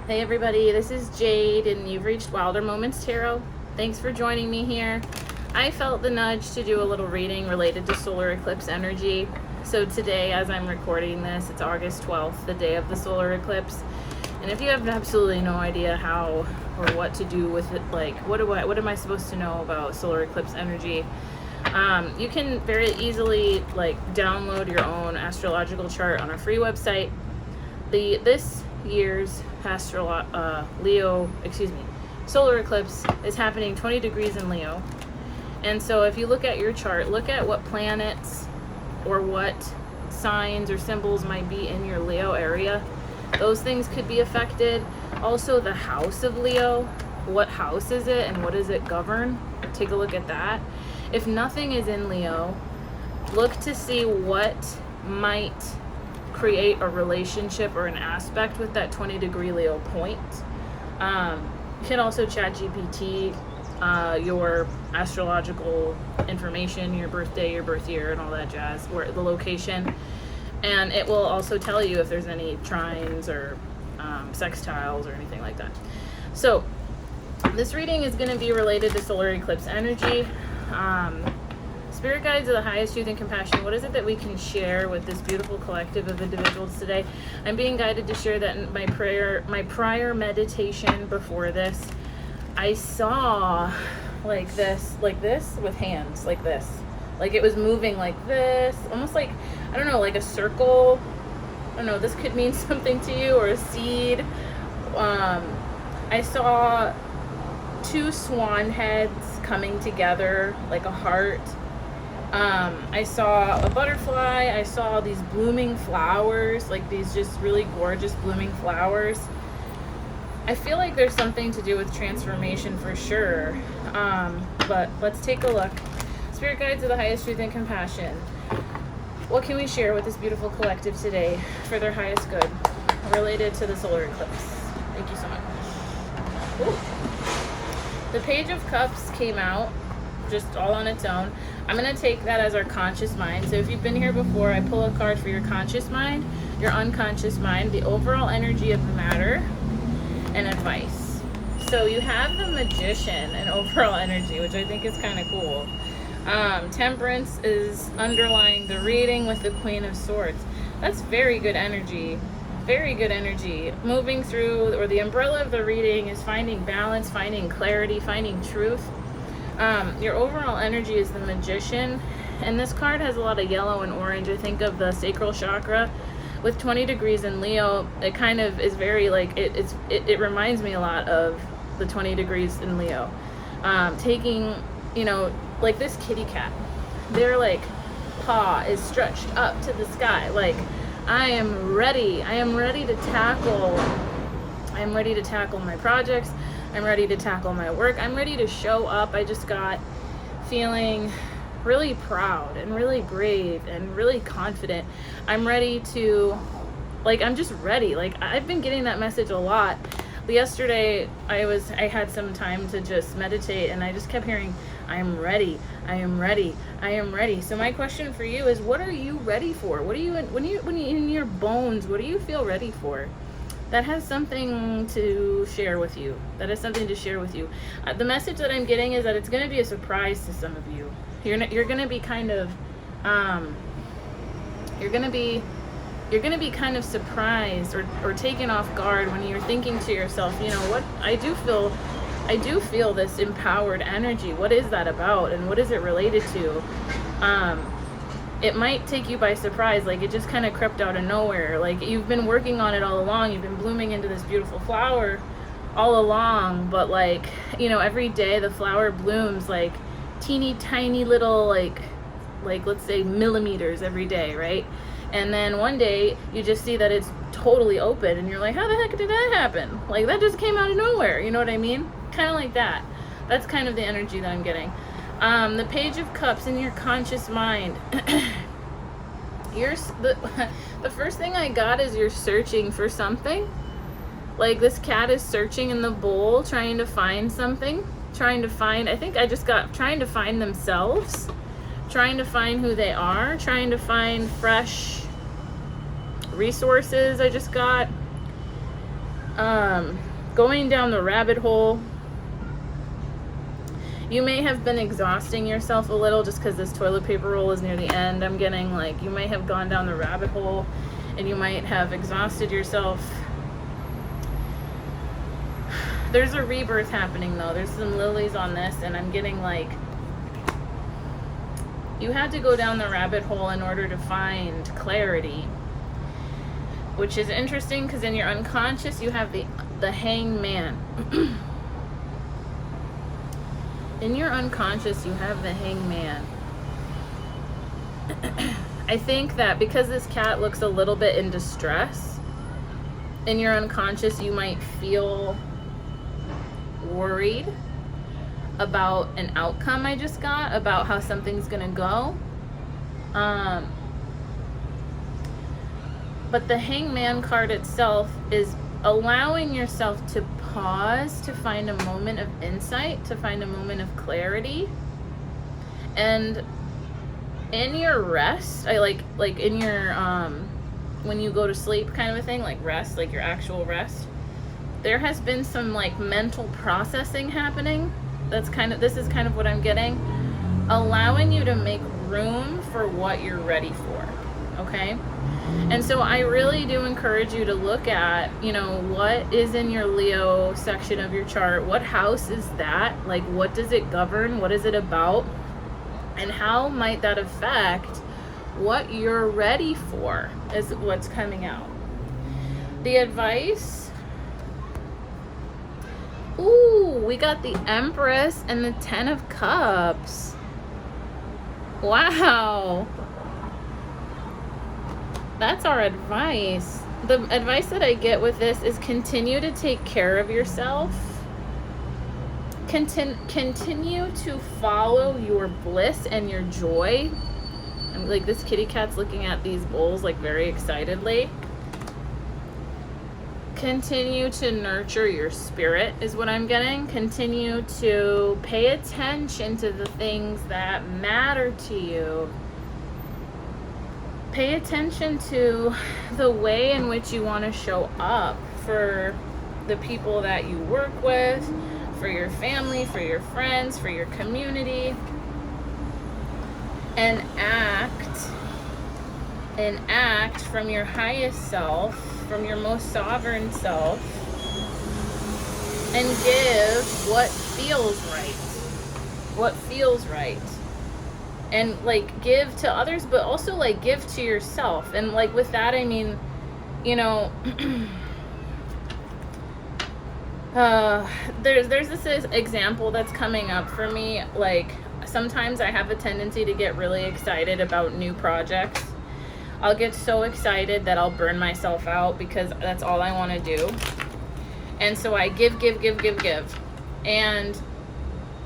Hey everybody, this is Jade and you've reached Wilder Moments Tarot. Thanks for joining me here. I felt the nudge to do a little reading related to solar eclipse energy. So today, as I'm recording this, it's August 12th, the day of the solar eclipse. And if you have absolutely no idea how or what to do with it, like what am I supposed to know about solar eclipse energy? You can very easily download your own astrological chart on a free website. This year's solar eclipse is happening 20 degrees in Leo. And so if you look at your chart, look at what planets or what signs or symbols might be in your Leo area. Those things could be affected. Also the house of Leo, what house is it and what does it govern? Take a look at that. If nothing is in Leo, look to see what might create a relationship or an aspect with that 20 degree Leo point. You can also chat GPT your astrological information, your birthday, your birth year, and all that jazz, or the location, and it will also tell you if there's any trines or sextiles or anything like that. So this reading is going to be related to solar eclipse energy. Spirit guides of the highest truth and compassion, what is it that we can share with this beautiful collective of individuals today? I'm being guided to share that in my prior meditation before this, I saw this with hands like this. Like it was moving like this, almost like, I don't know, like a circle. I don't know, this could mean something to you, or a seed. I saw two swan heads coming together like a heart. I saw a butterfly. I saw these blooming flowers, like these just really gorgeous blooming flowers. I feel like there's something to do with transformation for sure. But let's take a look. Spirit guides of the highest truth and compassion, what can we share with this beautiful collective today for their highest good related to the solar eclipse? Thank you so much. Ooh. The Page of Cups came out just all on its own. I'm going to take that as our conscious mind. So if you've been here before, I pull a card for your conscious mind, your unconscious mind, the overall energy of the matter, and advice. So you have the Magician and overall energy, which I think is kind of cool. Temperance is underlying the reading with the Queen of Swords. That's very good energy. Very good energy. Moving through, or the umbrella of the reading is finding balance, finding clarity, finding truth. Your overall energy is the Magician, and this card has a lot of yellow and orange. I think of the sacral chakra with 20 degrees in Leo. It kind of is very it reminds me a lot of the 20 degrees in Leo. Taking, like this kitty cat, their paw is stretched up to the sky, like I am ready to tackle my projects. I'm ready to tackle my work. I'm ready to show up. I just got feeling really proud and really brave and really confident. I'm ready to, I'm just ready. I've been getting that message a lot. Yesterday, I had some time to just meditate, and I just kept hearing, I am ready. I am ready. I am ready. So my question for you is, what are you ready for? What are you, when you in your bones, what do you feel ready for? That has something to share with you. The message that I'm getting is that it's going to be a surprise to some of you. You're going to be kind of, you're going to be kind of surprised or taken off guard when you're thinking to yourself, what, I do feel this empowered energy. What is that about? And what is it related to? It might take you by surprise, it just kind of crept out of nowhere. You've been working on it all along. You've been blooming into this beautiful flower all along, but every day the flower blooms teeny tiny little let's say millimeters every day, right? And then one day you just see that it's totally open and you're like, how the heck did that happen? That just came out of nowhere, you know what I mean? Kind of like that. That's kind of the energy that I'm getting. The Page of Cups in your conscious mind. The first thing I got is you're searching for something. This cat is searching in the bowl, trying to find something. Trying to find themselves. Trying to find who they are. Trying to find fresh resources. I just got going down the rabbit hole. You may have been exhausting yourself a little just because this toilet paper roll is near the end. I'm getting like, you might have gone down the rabbit hole and you might have exhausted yourself. There's a rebirth happening though. There's some lilies on this, and I'm getting like, you had to go down the rabbit hole in order to find clarity, which is interesting because in your unconscious you have the hanged man. In your unconscious you have the hanged man. I think that because this cat looks a little bit in distress, in your unconscious you might feel worried about an outcome I just got, about how something's gonna go. But the hangman card itself is allowing yourself to pause, to find a moment of insight, to find a moment of clarity. And in your rest, I like in your when you go to sleep kind of a thing, like rest, like your actual rest, there has been some like mental processing happening. This is kind of what I'm getting, allowing you to make room for what you're ready for. Okay? And so I really do encourage you to look at, what is in your Leo section of your chart? What house is that? Like, what does it govern? What is it about? And how might that affect what you're ready for is what's coming out. The advice. Ooh, we got the Empress and the Ten of Cups. Wow. That's our advice. The advice that I get with this is continue to take care of yourself. Continue to follow your bliss and your joy. And like this kitty cat's looking at these bowls like very excitedly. Continue to nurture your spirit is what I'm getting. Continue to pay attention to the things that matter to you. Pay attention to the way in which you want to show up for the people that you work with, for your family, for your friends, for your community. And act from your highest self, from your most sovereign self, and give what feels right. What feels right. And like give to others, but also like give to yourself. And like with that, I mean, there's this example that's coming up for me. Like sometimes I have a tendency to get really excited about new projects. I'll get so excited that I'll burn myself out because that's all I want to do. And so I give. And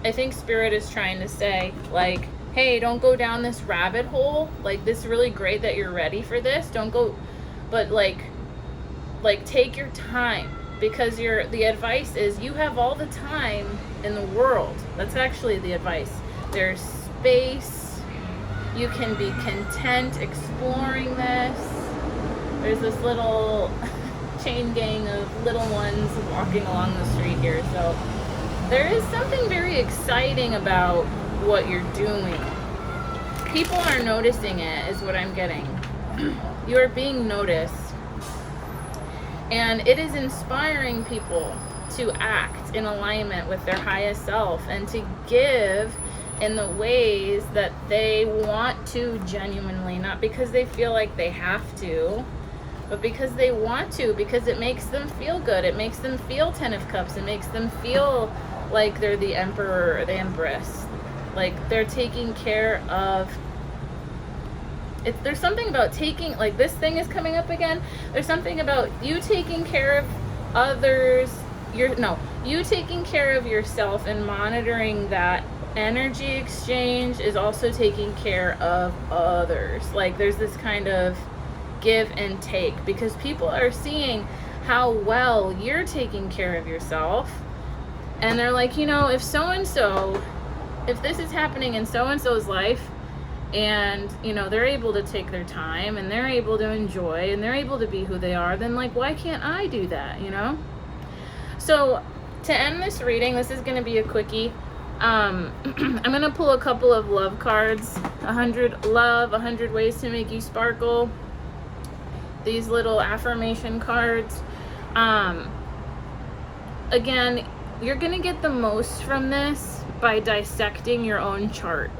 I think Spirit is trying to say, like, hey, don't go down this rabbit hole. Like, this is really great that you're ready for this. Don't go, but like take your time, because the advice is you have all the time in the world. That's actually the advice. There's space. You can be content exploring this. There's this little chain gang of little ones walking along the street here. So there is something very exciting about what you're doing. People are noticing it, is what I'm getting. You are being noticed. And it is inspiring people to act in alignment with their highest self and to give in the ways that they want to genuinely, not because they feel like they have to, but because they want to, because it makes them feel good. It makes them feel 10 of Cups. It makes them feel like they're the emperor or the empress. Like they're taking care of there's something about taking, like this thing is coming up again. There's something about you taking care of others. You taking care of yourself and monitoring that energy exchange is also taking care of others. Like there's this kind of give and take, because people are seeing how well you're taking care of yourself. And they're like, if so-and-so, if this is happening in so-and-so's life, and they're able to take their time and they're able to enjoy and they're able to be who they are, then like, why can't I do that? So to end this reading, this is going to be a quickie. I'm going to pull a couple of love cards. 100 love, 100 ways to make you sparkle. These little affirmation cards. Again, you're going to get the most from this by dissecting your own chart.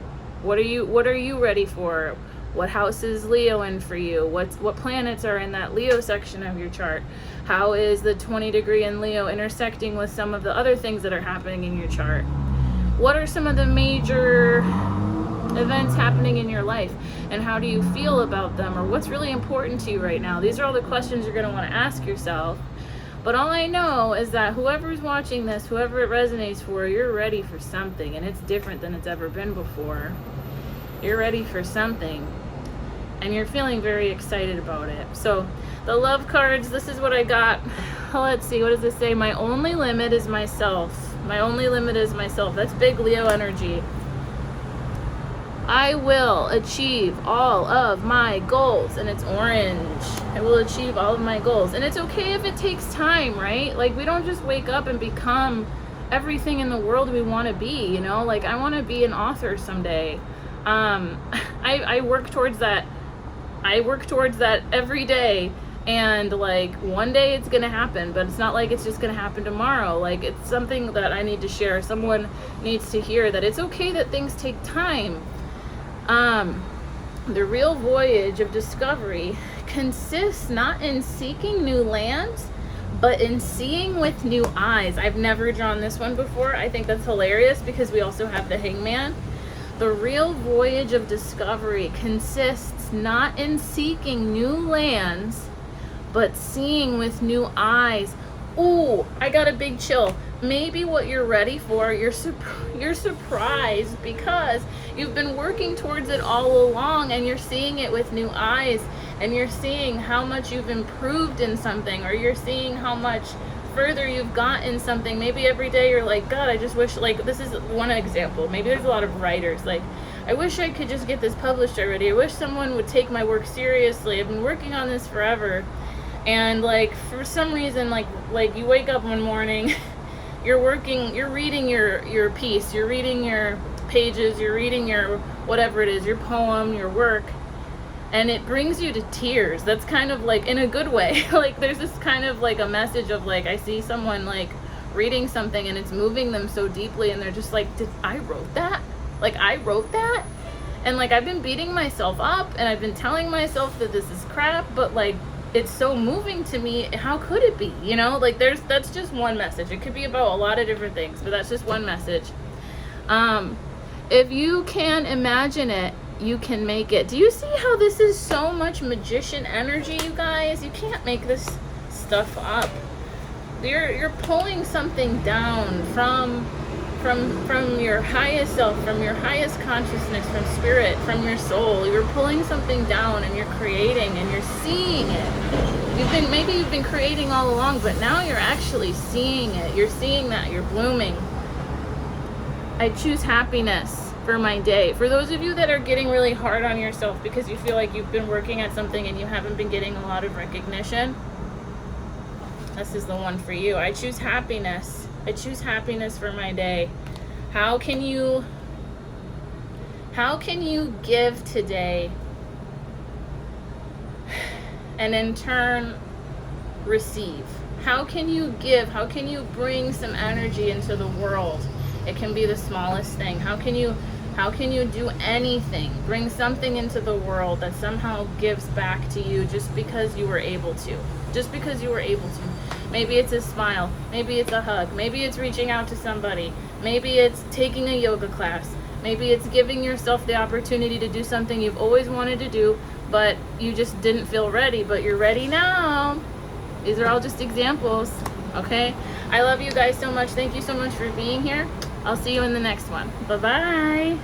What are you ready for? What house is Leo in for you? What planets are in that Leo section of your chart? How is the 20 degree in Leo intersecting with some of the other things that are happening in your chart? What are some of the major events happening in your life, and how do you feel about them, or what's really important to you right now? These are all the questions you're going to want to ask yourself. But all I know is that whoever's watching this, whoever it resonates for, you're ready for something, and it's different than it's ever been before. You're ready for something, and you're feeling very excited about it. So the love cards, this is what I got. Let's see, what does this say? My only limit is myself. My only limit is myself. That's big Leo energy. I will achieve all of my goals, and it's orange. I will achieve all of my goals, and it's okay if it takes time, right? Like, we don't just wake up and become everything in the world we want to be, you know? Like, I want to be an author someday. I work towards that. I work towards that every day, and like one day it's gonna happen, but it's not like it's just gonna happen tomorrow. Like, it's something that I need to share. Someone needs to hear that it's okay that things take time. The real voyage of discovery consists not in seeking new lands, but in seeing with new eyes. I've never drawn this one before. I think that's hilarious because we also have the Hangman. The real voyage of discovery consists not in seeking new lands, but seeing with new eyes. Ooh, I got a big chill. Maybe what you're ready for, you're surprised because you've been working towards it all along, and you're seeing it with new eyes, and you're seeing how much you've improved in something, or you're seeing how much further you've got in something. Maybe every day you're like, God, I just wish, like, this is one example. Maybe there's a lot of writers, like, I wish I could just get this published already. I wish someone would take my work seriously. I've been working on this forever. And like, for some reason, like you wake up one morning, you're reading your piece, you're reading your pages, you're reading your whatever it is, your poem, your work, and it brings you to tears. That's kind of like, in a good way. Like, there's this kind of like a message of like, I see someone like reading something and it's moving them so deeply, and they're just like, I wrote that? Like, I wrote that? And like, I've been beating myself up, and I've been telling myself that this is crap, but like, it's so moving to me. How could it be? You know, like, that's just one message. It could be about a lot of different things, but that's just one message. If you can imagine it, you can make it. Do you see how this is so much magician energy, you guys? You can't make this stuff up. You're pulling something down from your highest self, from your highest consciousness, from spirit, from your soul. You're pulling something down, and you're creating, and you're seeing it. Maybe you've been creating all along, but now you're actually seeing it. You're seeing that you're blooming. I choose happiness for my day. For those of you that are getting really hard on yourself because you feel like you've been working at something and you haven't been getting a lot of recognition, this is the one for you. I choose happiness. I choose happiness for my day. How can you give today and in turn receive? How can you give? How can you bring some energy into the world? It can be the smallest thing. How can you do anything? Bring something into the world that somehow gives back to you just because you were able to. Just because you were able to. Maybe it's a smile. Maybe it's a hug. Maybe it's reaching out to somebody. Maybe it's taking a yoga class. Maybe it's giving yourself the opportunity to do something you've always wanted to do, but you just didn't feel ready, but you're ready now. These are all just examples, okay? I love you guys so much. Thank you so much for being here. I'll see you in the next one. Bye-bye.